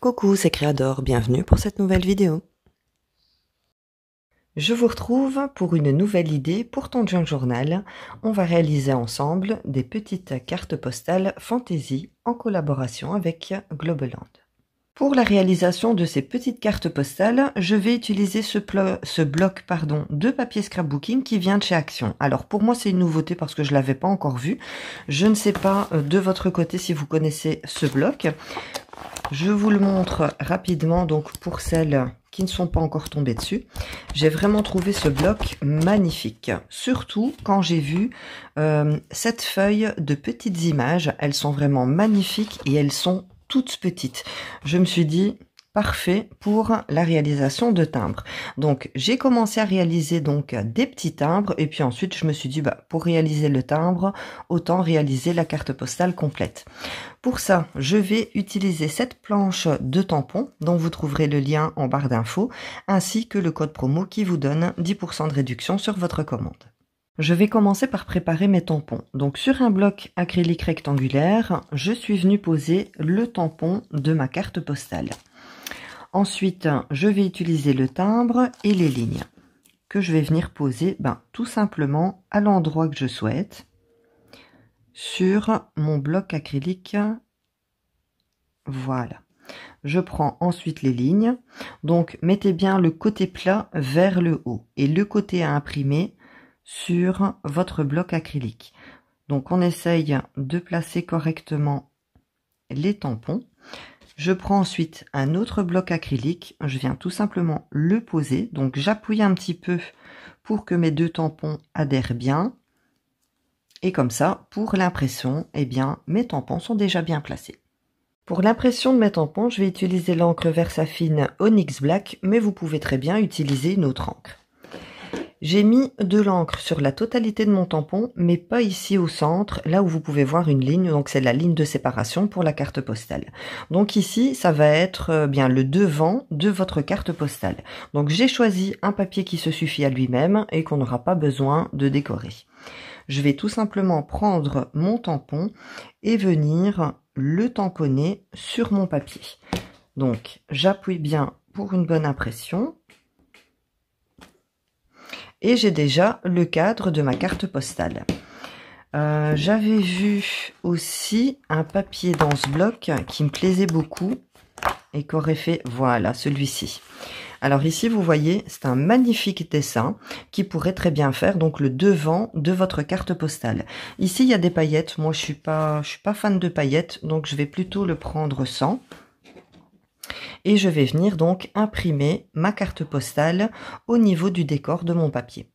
Coucou, c'est Créador, bienvenue pour cette nouvelle vidéo. Je vous retrouve pour une nouvelle idée pour ton junk journal. On va réaliser ensemble des petites cartes postales fantasy en collaboration avec Globaland. Pour la réalisation de ces petites cartes postales, je vais utiliser ce bloc de papier scrapbooking qui vient de chez Action. Alors pour moi c'est une nouveauté parce que je ne l'avais pas encore vu. Je ne sais pas de votre côté si vous connaissez ce bloc. Je vous le montre rapidement, donc pour celles qui ne sont pas encore tombées dessus. J'ai vraiment trouvé ce bloc magnifique, surtout quand j'ai vu cette feuille de petites images. Elles sont vraiment magnifiques et elles sont toutes petites. Je me suis dit parfait pour la réalisation de timbres. Donc j'ai commencé à réaliser donc des petits timbres et puis ensuite je me suis dit pour réaliser le timbre autant réaliser la carte postale complète. Pour ça je vais utiliser cette planche de tampons dont vous trouverez le lien en barre d'infos ainsi que le code promo qui vous donne 10% de réduction sur votre commande. Je vais commencer par préparer mes tampons. Donc sur un bloc acrylique rectangulaire, je suis venue poser le tampon de ma carte postale. Ensuite, je vais utiliser le timbre et les lignes que je vais venir poser tout simplement à l'endroit que je souhaite sur mon bloc acrylique. Voilà. Je prends ensuite les lignes. Donc mettez bien le côté plat vers le haut et le côté à imprimer sur votre bloc acrylique. Donc on essaye de placer correctement les tampons. Je prends ensuite un autre bloc acrylique, je viens tout simplement le poser, donc j'appuie un petit peu pour que mes deux tampons adhèrent bien. Et comme ça, pour l'impression, mes tampons sont déjà bien placés. Pour l'impression de mes tampons, je vais utiliser l'encre Versafine Onyx Black, mais vous pouvez très bien utiliser une autre encre. J'ai mis de l'encre sur la totalité de mon tampon, mais pas ici au centre, là où vous pouvez voir une ligne, donc c'est la ligne de séparation pour la carte postale. Donc ici, ça va être bien le devant de votre carte postale. Donc j'ai choisi un papier qui se suffit à lui-même et qu'on n'aura pas besoin de décorer. Je vais tout simplement prendre mon tampon et venir le tamponner sur mon papier. Donc j'appuie bien pour une bonne impression. Et j'ai déjà le cadre de ma carte postale. J'avais vu aussi un papier dans ce bloc qui me plaisait beaucoup et qu'aurait fait, voilà, celui-ci. Alors ici, vous voyez, c'est un magnifique dessin qui pourrait très bien faire donc le devant de votre carte postale. Ici, il y a des paillettes. Moi, je suis pas fan de paillettes, donc je vais plutôt le prendre sans. Et je vais venir donc imprimer ma carte postale au niveau du décor de mon papier.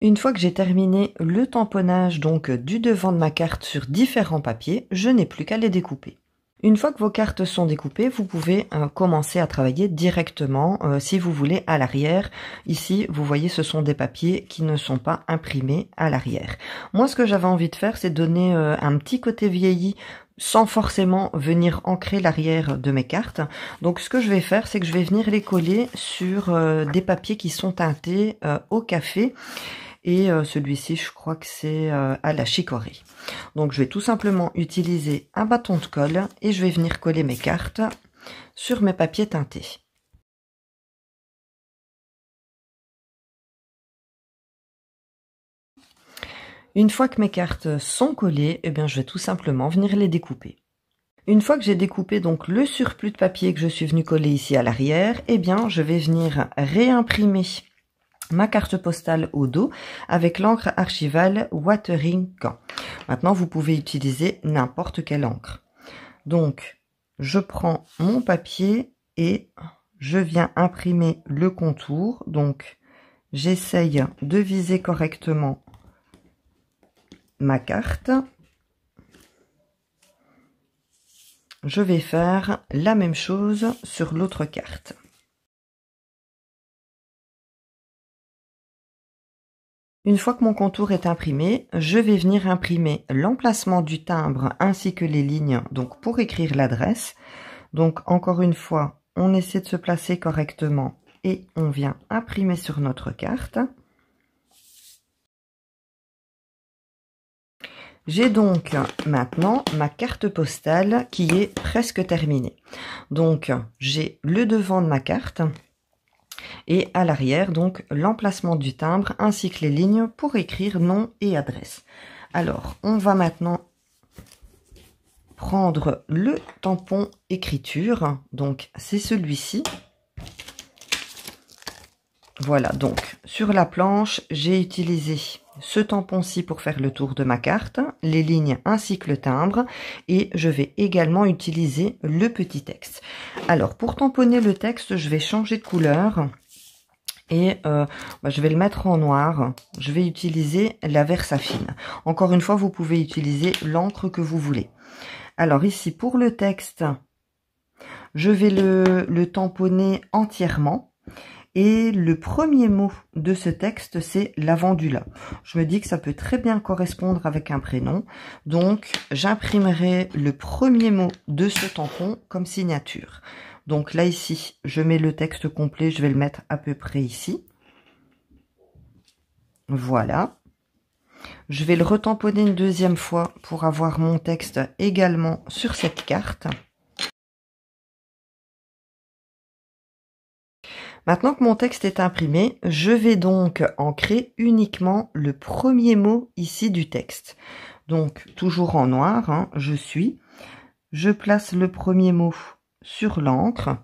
Une fois que j'ai terminé le tamponnage donc du devant de ma carte sur différents papiers, je n'ai plus qu'à les découper. Une fois que vos cartes sont découpées, vous pouvez commencer à travailler directement si vous voulez à l'arrière. Ici, vous voyez, ce sont des papiers qui ne sont pas imprimés à l'arrière. Moi, ce que j'avais envie de faire, c'est donner un petit côté vieilli sans forcément venir ancrer l'arrière de mes cartes. Donc ce que je vais faire, c'est que je vais venir les coller sur des papiers qui sont teintés au café. Et celui-ci, je crois que c'est à la chicorée. Donc je vais tout simplement utiliser un bâton de colle et je vais venir coller mes cartes sur mes papiers teintés. Une fois que mes cartes sont collées, je vais tout simplement venir les découper. Une fois que j'ai découpé donc le surplus de papier que je suis venu coller ici à l'arrière, je vais venir réimprimer ma carte postale au dos avec l'encre archivale Watering Can. Maintenant, vous pouvez utiliser n'importe quelle encre. Donc, je prends mon papier et je viens imprimer le contour. Donc, j'essaye de viser correctement ma carte. Je vais faire la même chose sur l'autre carte. Une fois que mon contour est imprimé, je vais venir imprimer l'emplacement du timbre ainsi que les lignes donc pour écrire l'adresse. Donc encore une fois, on essaie de se placer correctement et on vient imprimer sur notre carte. J'ai donc maintenant ma carte postale qui est presque terminée. Donc j'ai le devant de ma carte et à l'arrière donc l'emplacement du timbre ainsi que les lignes pour écrire nom et adresse. Alors on va maintenant prendre le tampon écriture, donc c'est celui-ci. Voilà, donc sur la planche, j'ai utilisé ce tampon-ci pour faire le tour de ma carte, les lignes ainsi que le timbre, et je vais également utiliser le petit texte. Alors, pour tamponner le texte, je vais changer de couleur et je vais le mettre en noir. Je vais utiliser la Versafine. Encore une fois, vous pouvez utiliser l'encre que vous voulez. Alors ici, pour le texte, je vais le tamponner entièrement. Et le premier mot de ce texte, c'est lavandula. Je me dis que ça peut très bien correspondre avec un prénom. Donc, j'imprimerai le premier mot de ce tampon comme signature. Donc là, ici, je mets le texte complet. Je vais le mettre à peu près ici. Voilà. Je vais le retamponner une deuxième fois pour avoir mon texte également sur cette carte. Maintenant que mon texte est imprimé, je vais donc ancrer uniquement le premier mot ici du texte. Donc, toujours en noir, hein, je place le premier mot sur l'encre.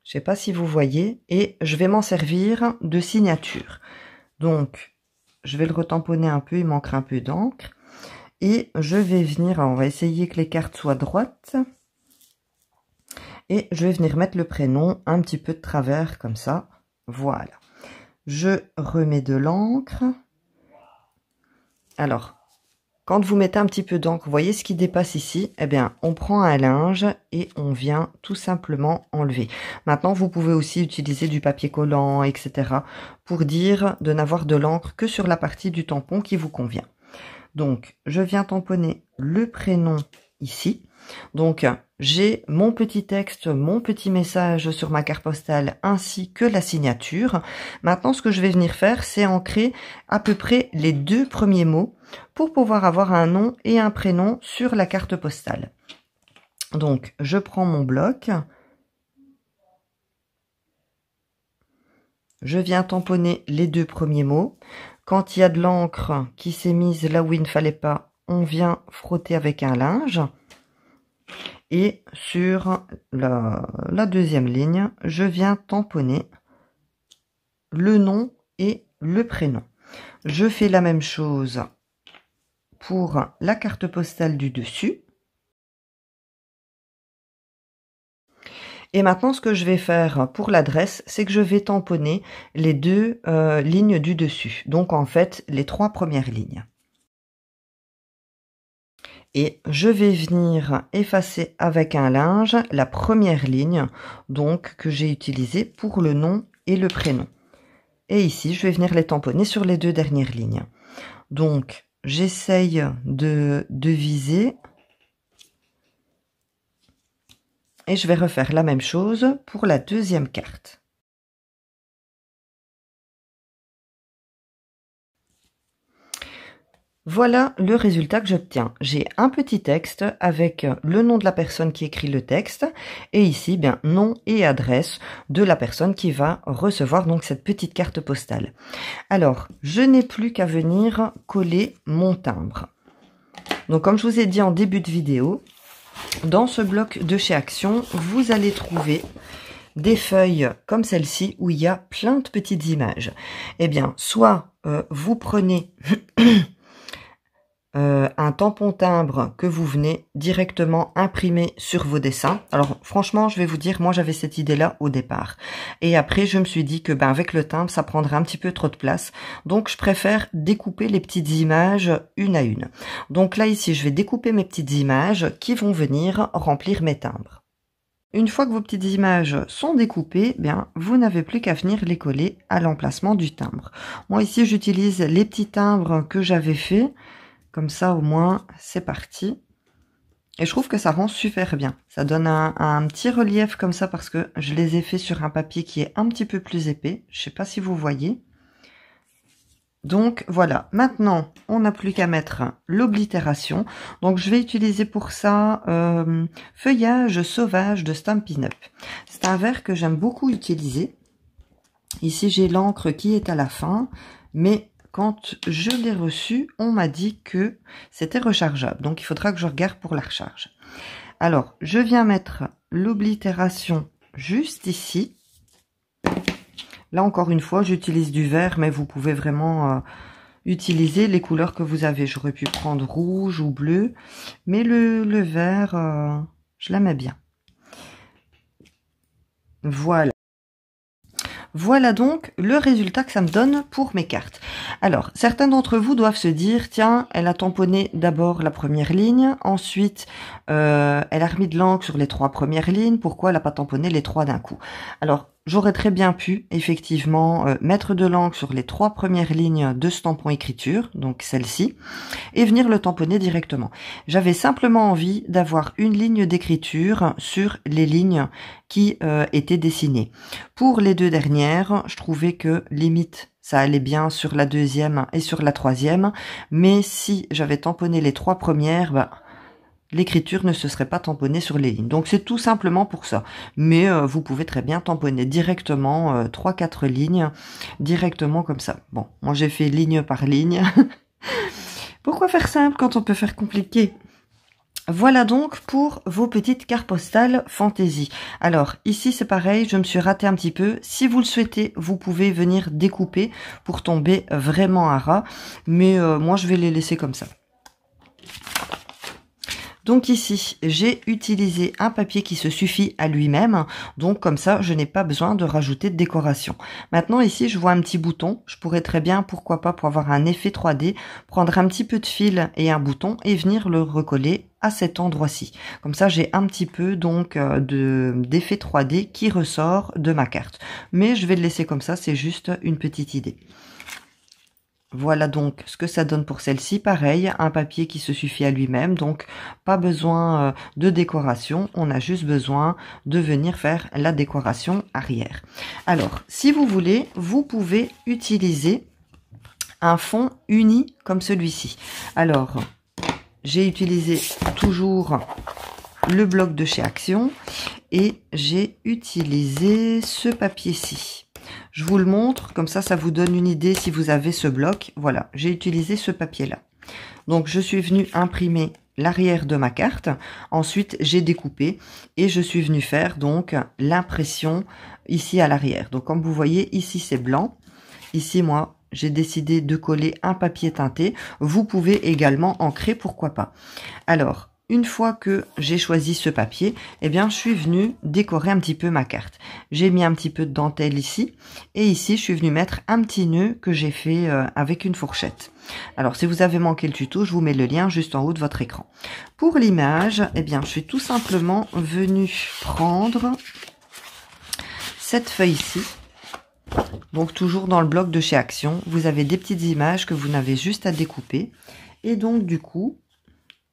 Je ne sais pas si vous voyez, et je vais m'en servir de signature. Donc, je vais le retamponner un peu, il manquera un peu d'encre. Et je vais venir, on va essayer que les cartes soient droites. Et je vais venir mettre le prénom un petit peu de travers, comme ça. Voilà. Je remets de l'encre. Alors, quand vous mettez un petit peu d'encre, vous voyez ce qui dépasse ici? Eh bien, on prend un linge et on vient tout simplement enlever. Maintenant, vous pouvez aussi utiliser du papier collant, etc. pour dire de n'avoir de l'encre que sur la partie du tampon qui vous convient. Donc, je viens tamponner le prénom ici. Donc, j'ai mon petit texte, mon petit message sur ma carte postale ainsi que la signature. Maintenant, ce que je vais venir faire, c'est ancrer à peu près les deux premiers mots pour pouvoir avoir un nom et un prénom sur la carte postale. Donc, je prends mon bloc. Je viens tamponner les deux premiers mots. Quand il y a de l'encre qui s'est mise là où il ne fallait pas, on vient frotter avec un linge. Et sur la deuxième ligne, je viens tamponner le nom et le prénom. Je fais la même chose pour la carte postale du dessus. Et maintenant, ce que je vais faire pour l'adresse, c'est que je vais tamponner les deux lignes du dessus. Donc, en fait, les trois premières lignes. Et je vais venir effacer avec un linge la première ligne donc que j'ai utilisée pour le nom et le prénom. Et ici, je vais venir les tamponner sur les deux dernières lignes. Donc, j'essaye de viser. Et je vais refaire la même chose pour la deuxième carte. Voilà le résultat que j'obtiens. J'ai un petit texte avec le nom de la personne qui écrit le texte et ici, bien, nom et adresse de la personne qui va recevoir donc cette petite carte postale. Alors, je n'ai plus qu'à venir coller mon timbre. Donc, comme je vous ai dit en début de vidéo, dans ce bloc de chez Action, vous allez trouver des feuilles comme celle-ci où il y a plein de petites images. Eh bien, soit vous prenez un tampon timbre que vous venez directement imprimer sur vos dessins. Alors franchement, je vais vous dire, moi j'avais cette idée-là au départ. Et après, je me suis dit que avec le timbre, ça prendrait un petit peu trop de place. Donc je préfère découper les petites images une à une. Donc là, ici, je vais découper mes petites images qui vont venir remplir mes timbres. Une fois que vos petites images sont découpées, bien, vous n'avez plus qu'à venir les coller à l'emplacement du timbre. Moi ici, j'utilise les petits timbres que j'avais fait. Comme ça, au moins, c'est parti. Et je trouve que ça rend super bien. Ça donne un petit relief comme ça parce que je les ai fait sur un papier qui est un petit peu plus épais. Je ne sais pas si vous voyez. Donc voilà, maintenant on n'a plus qu'à mettre l'oblitération. Donc je vais utiliser pour ça Feuillage sauvage de Stampin' Up. C'est un verre que j'aime beaucoup utiliser. Ici j'ai l'encre qui est à la fin, mais quand je l'ai reçu, on m'a dit que c'était rechargeable. Donc il faudra que je regarde pour la recharge. Alors je viens mettre l'oblitération juste ici. Là, encore une fois, j'utilise du vert, mais vous pouvez vraiment utiliser les couleurs que vous avez. J'aurais pu prendre rouge ou bleu, mais le vert, je l'aimais bien. Voilà. Voilà donc le résultat que ça me donne pour mes cartes. Alors, certains d'entre vous doivent se dire, tiens, elle a tamponné d'abord la première ligne, ensuite elle a remis de l'encre sur les 3 premières lignes, pourquoi elle n'a pas tamponné les 3 d'un coup? Alors, j'aurais très bien pu, effectivement, mettre de l'encre sur les 3 premières lignes de ce tampon écriture, donc celle-ci, et venir le tamponner directement. J'avais simplement envie d'avoir une ligne d'écriture sur les lignes qui étaient dessinées. Pour les 2 dernières, je trouvais que limite ça allait bien sur la 2e et sur la 3e, mais si j'avais tamponné les 3 premières, bah, l'écriture ne se serait pas tamponnée sur les lignes. Donc c'est tout simplement pour ça. Mais vous pouvez très bien tamponner directement 3-4 lignes, directement comme ça. Bon, moi j'ai fait ligne par ligne. Pourquoi faire simple quand on peut faire compliqué? Voilà donc pour vos petites cartes postales fantaisie. Alors ici c'est pareil, je me suis raté un petit peu. Si vous le souhaitez, vous pouvez venir découper pour tomber vraiment à ras. Mais moi je vais les laisser comme ça. Donc ici, j'ai utilisé un papier qui se suffit à lui-même. Donc comme ça, je n'ai pas besoin de rajouter de décoration. Maintenant ici, je vois un petit bouton. Je pourrais très bien, pourquoi pas, pour avoir un effet 3D, prendre un petit peu de fil et un bouton et venir le recoller à cet endroit-ci. Comme ça, j'ai un petit peu donc d'effet 3D qui ressort de ma carte. Mais je vais le laisser comme ça, c'est juste une petite idée. Voilà donc ce que ça donne pour celle-ci. Pareil, un papier qui se suffit à lui-même, donc pas besoin de décoration. On a juste besoin de venir faire la décoration arrière. Alors, si vous voulez, vous pouvez utiliser un fond uni comme celui-ci. Alors, j'ai utilisé toujours le bloc de chez Action et j'ai utilisé ce papier-ci. Je vous le montre, comme ça, ça vous donne une idée si vous avez ce bloc. Voilà, j'ai utilisé ce papier-là. Donc, je suis venue imprimer l'arrière de ma carte. Ensuite, j'ai découpé et je suis venue faire donc l'impression ici à l'arrière. Donc, comme vous voyez, ici, c'est blanc. Ici, moi, j'ai décidé de coller un papier teinté. Vous pouvez également ancrer, pourquoi pas. Alors, une fois que j'ai choisi ce papier, eh bien, je suis venue décorer un petit peu ma carte. J'ai mis un petit peu de dentelle ici. Et ici, je suis venue mettre un petit nœud que j'ai fait avec une fourchette. Alors, si vous avez manqué le tuto, je vous mets le lien juste en haut de votre écran. Pour l'image, eh bien, je suis tout simplement venue prendre cette feuille-ci. Donc, toujours dans le bloc de chez Action, vous avez des petites images que vous n'avez juste à découper. Et donc, du coup,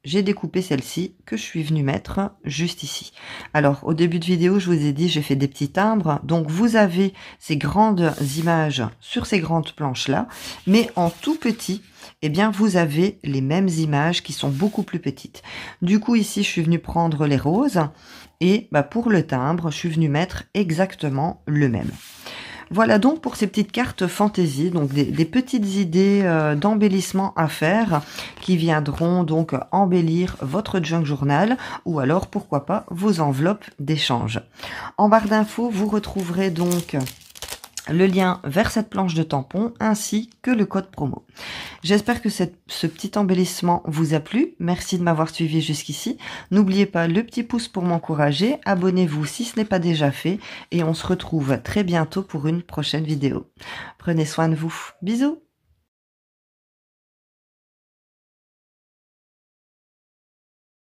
j'ai découpé celle-ci que je suis venue mettre juste ici. Alors, au début de vidéo, je vous ai dit, j'ai fait des petits timbres. Donc, vous avez ces grandes images sur ces grandes planches-là. Mais en tout petit, eh bien, vous avez les mêmes images qui sont beaucoup plus petites. Du coup, ici, je suis venue prendre les roses. Et bah, pour le timbre, je suis venue mettre exactement le même. Voilà donc pour ces petites cartes fantaisie, donc des petites idées d'embellissement à faire qui viendront donc embellir votre junk journal ou alors pourquoi pas vos enveloppes d'échange. En barre d'infos, vous retrouverez donc le lien vers cette planche de tampon ainsi que le code promo. J'espère que ce petit embellissement vous a plu. Merci de m'avoir suivi jusqu'ici. N'oubliez pas le petit pouce pour m'encourager. Abonnez-vous si ce n'est pas déjà fait. Et on se retrouve très bientôt pour une prochaine vidéo. Prenez soin de vous. Bisous!